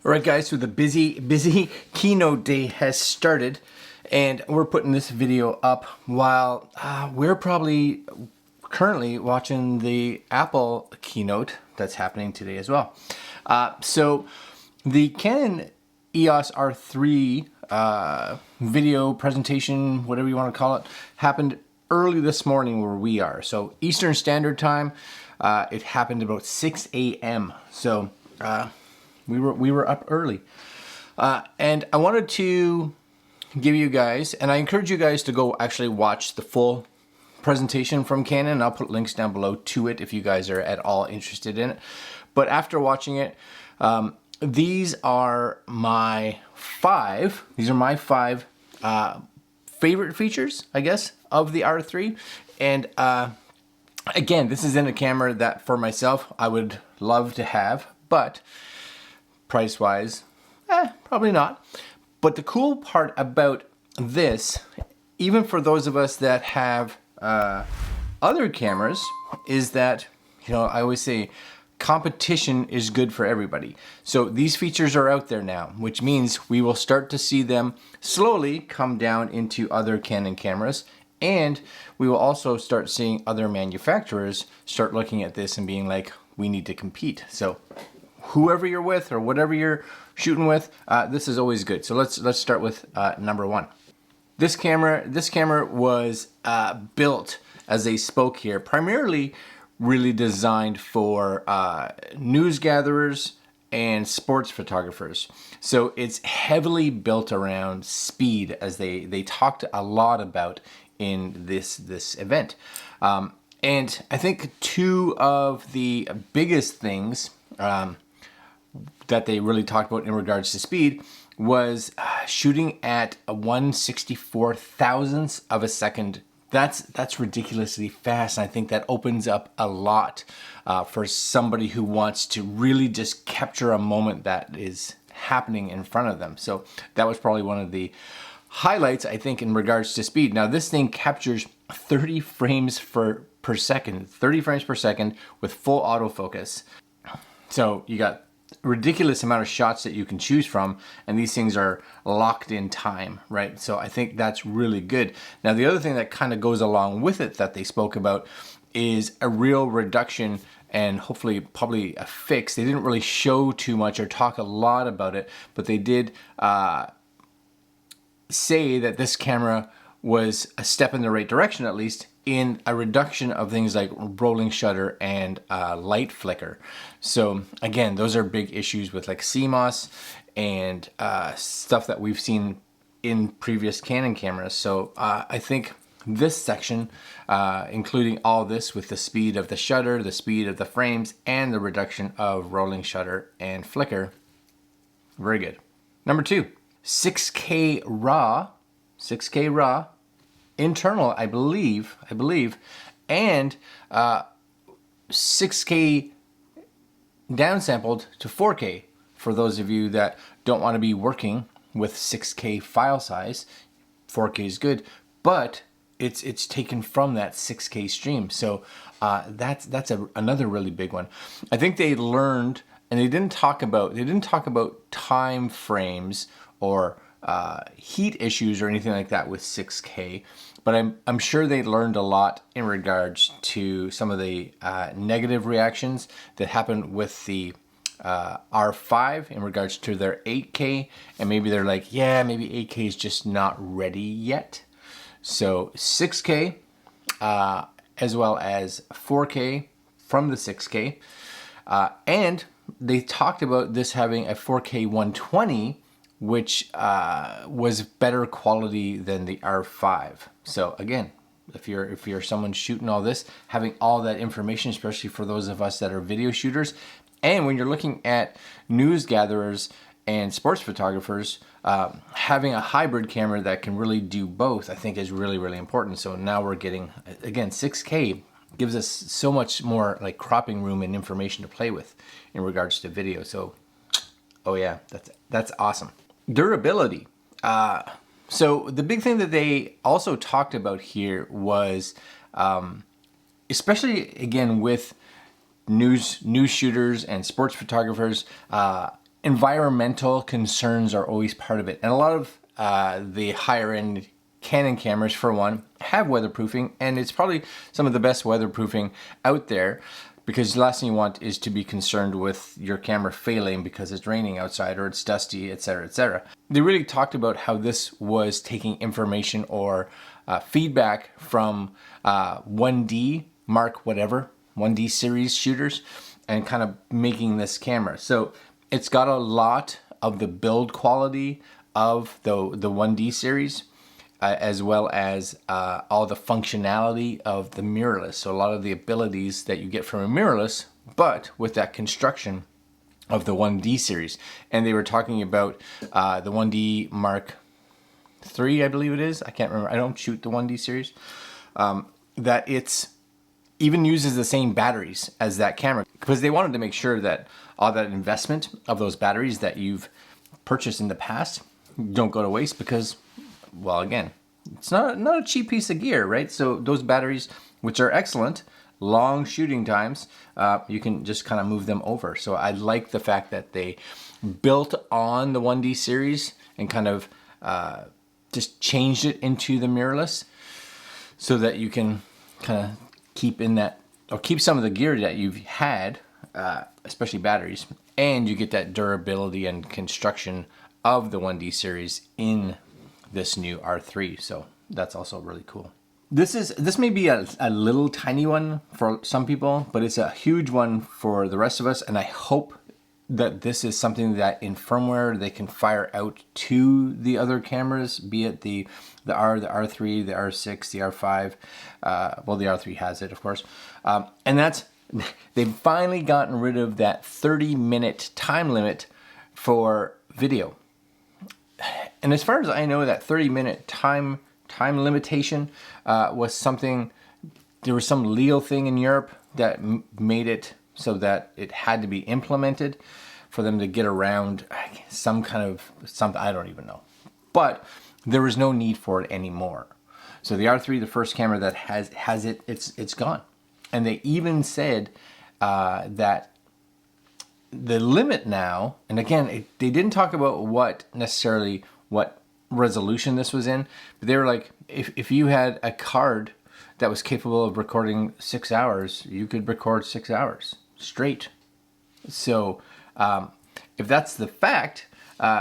All right, guys, so the busy keynote day has started, and we're putting this video up while we're probably currently watching the Apple keynote that's happening today as well. So the Canon EOS R3 video presentation, whatever you want to call it, happened early this morning where we are. So Eastern Standard Time, it happened about 6 a.m. So we were up early, and I wanted to give you guys, and I encourage you guys to go actually watch the full presentation from Canon. I'll put links down below to it if you guys are at all interested in it. But after watching it, these are my five favorite features, I guess, of the R3. And again, this isn't a camera that for myself I would love to have, but price-wise, probably not. But the cool part about this, even for those of us that have other cameras, is that, you know, I always say competition is good for everybody. So these features are out there now, which means we will start to see them slowly come down into other Canon cameras, and we will also start seeing other manufacturers start looking at this and being like, we need to compete. So whoever you're with or whatever you're shooting with, this is always good. So let's start with number one. This camera was built, as they spoke here, primarily really designed for news gatherers and sports photographers. So it's heavily built around speed, as they talked a lot about in this event. And I think two of the biggest things that they really talked about in regards to speed was shooting at a 1/64,000th of a second. That's ridiculously fast, and I think that opens up a lot for somebody who wants to really just capture a moment that is happening in front of them. So that was probably one of the highlights, I think, in regards to speed. Now this thing captures 30 frames per second, 30 frames per second with full autofocus. So you got ridiculous amount of shots that you can choose from, and these things are locked in time, right? So I think that's really good. Now the other thing that kind of goes along with it that they spoke about is a real reduction, and hopefully probably a fix. They didn't really show too much or talk a lot about it, but they did say that this camera was a step in the right direction, at least in a reduction of things like rolling shutter and light flicker. So again, those are big issues with like CMOS and stuff that we've seen in previous Canon cameras. So I think this section, including all this with the speed of the shutter, the speed of the frames, and the reduction of rolling shutter and flicker, very good. Number two, 6K RAW, internal, I believe, and 6K downsampled to 4K for those of you that don't want to be working with 6K file size. 4K is good, but it's taken from that 6K stream. So that's another really big one. I think they learned, and they didn't talk about time frames or heat issues or anything like that with 6K, but I'm sure they learned a lot in regards to some of the negative reactions that happened with the R5 in regards to their 8K, and maybe they're like, yeah, maybe 8K is just not ready yet. So 6K as well as 4K from the 6K, and they talked about this having a 4K 120, which was better quality than the R5. So again, if you're someone shooting all this, having all that information, especially for those of us that are video shooters, and when you're looking at news gatherers and sports photographers, having a hybrid camera that can really do both, I think is really, really important. So now we're getting, again, 6K gives us so much more like cropping room and information to play with in regards to video. So, oh yeah, that's awesome. Durability. So the big thing that they also talked about here was, especially again with news shooters and sports photographers, environmental concerns are always part of it. And a lot of the higher end Canon cameras, for one, have weatherproofing, and it's probably some of the best weatherproofing out there, because the last thing you want is to be concerned with your camera failing because it's raining outside or it's dusty, etc., etc. They really talked about how this was taking information or feedback from 1D Mark whatever, 1D series shooters, and kind of making this camera. So it's got a lot of the build quality of the 1D series, as well as all the functionality of the mirrorless. So a lot of the abilities that you get from a mirrorless, but with that construction of the 1D series. And they were talking about the 1D Mark III, I believe it is. I can't remember. I don't shoot the 1D series. That it's even uses the same batteries as that camera, because they wanted to make sure that all that investment of those batteries that you've purchased in the past don't go to waste, because, well, again, it's not a cheap piece of gear, right? So those batteries, which are excellent, long shooting times, you can just kind of move them over. So I like the fact that they built on the 1D series and kind of just changed it into the mirrorless, so that you can kind of keep in that, or keep some of the gear that you've had, especially batteries, and you get that durability and construction of the 1D series in this new R3. So that's also really cool. This may be a little tiny one for some people, but it's a huge one for the rest of us, and I hope that this is something that in firmware they can fire out to the other cameras, be it the R, the R3, the R6, the R5. Well, the R3 has it, of course. And that's, they've finally gotten rid of that 30-minute time limit for video. And as far as I know, that 30-minute time limitation was something, there was some legal thing in Europe that made it so that it had to be implemented for them to get around some kind of something, I don't even know. But there was no need for it anymore. So the R3, the first camera that has it, it's gone. And they even said that the limit now, and again, they didn't talk about what resolution this was in, but they were like, if you had a card that was capable of recording 6 hours, you could record 6 hours straight. So if that's the fact,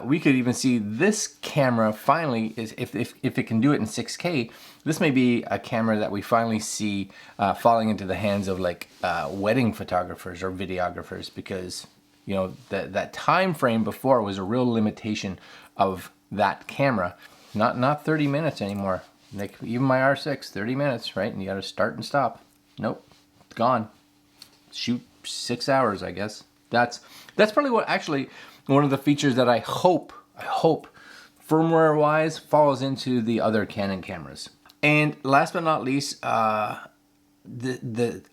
we could even see this camera finally, if it can do it in 6K, this may be a camera that we finally see falling into the hands of like wedding photographers or videographers, because you know that time frame before was a real limitation of that camera. Not 30 minutes anymore. Like even my R6, 30 minutes, right? And you got to start and stop. Nope, it's gone. Shoot 6 hours, I guess. That's probably what actually one of the features that I hope firmware wise falls into the other Canon cameras. And last but not least, the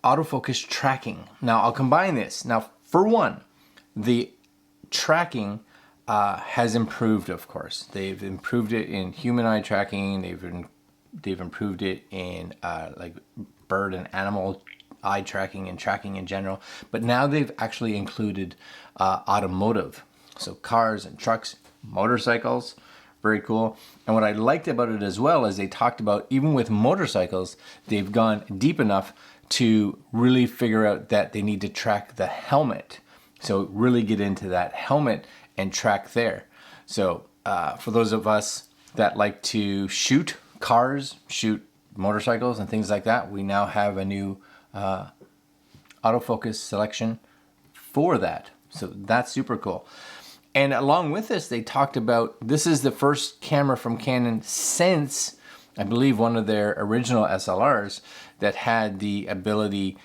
autofocus tracking. Now I'll combine this. Now for one, the tracking has improved, of course. They've improved it in human eye tracking. They've improved it in like bird and animal eye tracking and tracking in general. But now they've actually included automotive. So cars and trucks, motorcycles, very cool. And what I liked about it as well is they talked about, even with motorcycles, they've gone deep enough to really figure out that they need to track the helmet. So really get into that helmet and track there. So for those of us that like to shoot cars, shoot motorcycles and things like that, we now have a new autofocus selection for that. So that's super cool. And along with this, they talked about, this is the first camera from Canon since, I believe, one of their original SLRs that had the ability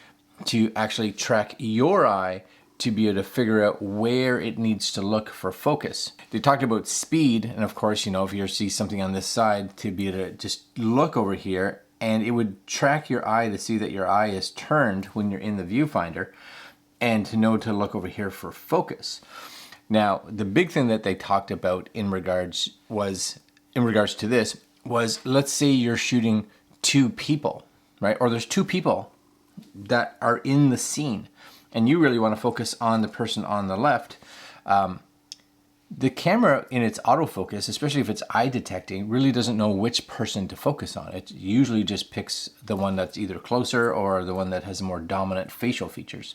to actually track your eye to be able to figure out where it needs to look for focus. They talked about speed, and of course, you know, if you see something on this side, to be able to just look over here, and it would track your eye to see that your eye is turned when you're in the viewfinder, and to know to look over here for focus. Now, the big thing that they talked about in regards to this was, let's say you're shooting two people, right? Or there's two people that are in the scene, and you really want to focus on the person on the left. the camera in its autofocus, especially if it's eye detecting, really doesn't know which person to focus on. It usually just picks the one that's either closer or the one that has more dominant facial features.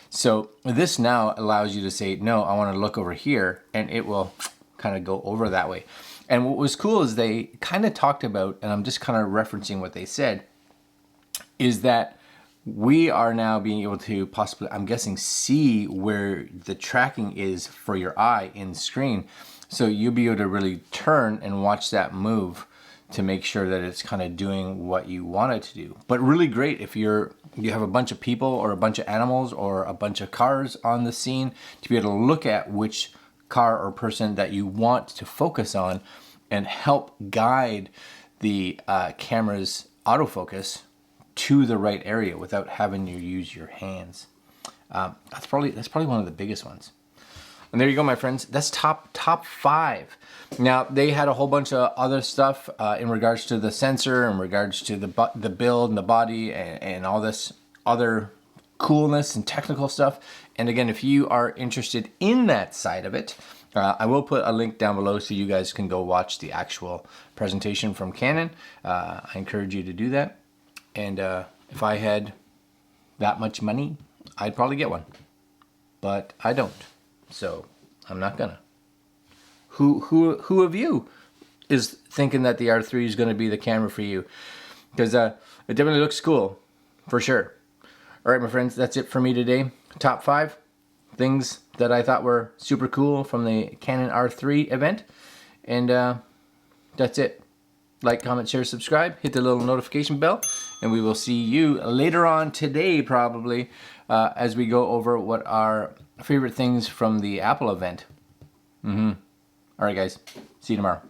So this now allows you to say, no, I want to look over here, and it will kind of go over that way. And what was cool is they kind of talked about, and I'm just kind of referencing what they said, is that we are now being able to possibly, I'm guessing, see where the tracking is for your eye in screen. So you'll be able to really turn and watch that move to make sure that it's kind of doing what you want it to do. But really great if you have a bunch of people or a bunch of animals or a bunch of cars on the scene, to be able to look at which car or person that you want to focus on and help guide the camera's autofocus to the right area without having you use your hands. That's probably one of the biggest ones. And there you go, my friends. That's top 5. Now they had a whole bunch of other stuff in regards to the sensor, in regards to the build and the body, and all this other coolness and technical stuff. And again, if you are interested in that side of it, I will put a link down below so you guys can go watch the actual presentation from Canon. I encourage you to do that. And if I had that much money, I'd probably get one. But I don't. So I'm not gonna. Who of you is thinking that the R3 is gonna be the camera for you? Because it definitely looks cool, for sure. All right, my friends, that's it for me today. Top 5 things that I thought were super cool from the Canon R3 event. And that's it. Like, comment, share, subscribe, hit the little notification bell, and we will see you later on today, probably, as we go over what our favorite things from the Apple event. All right, guys. See you tomorrow.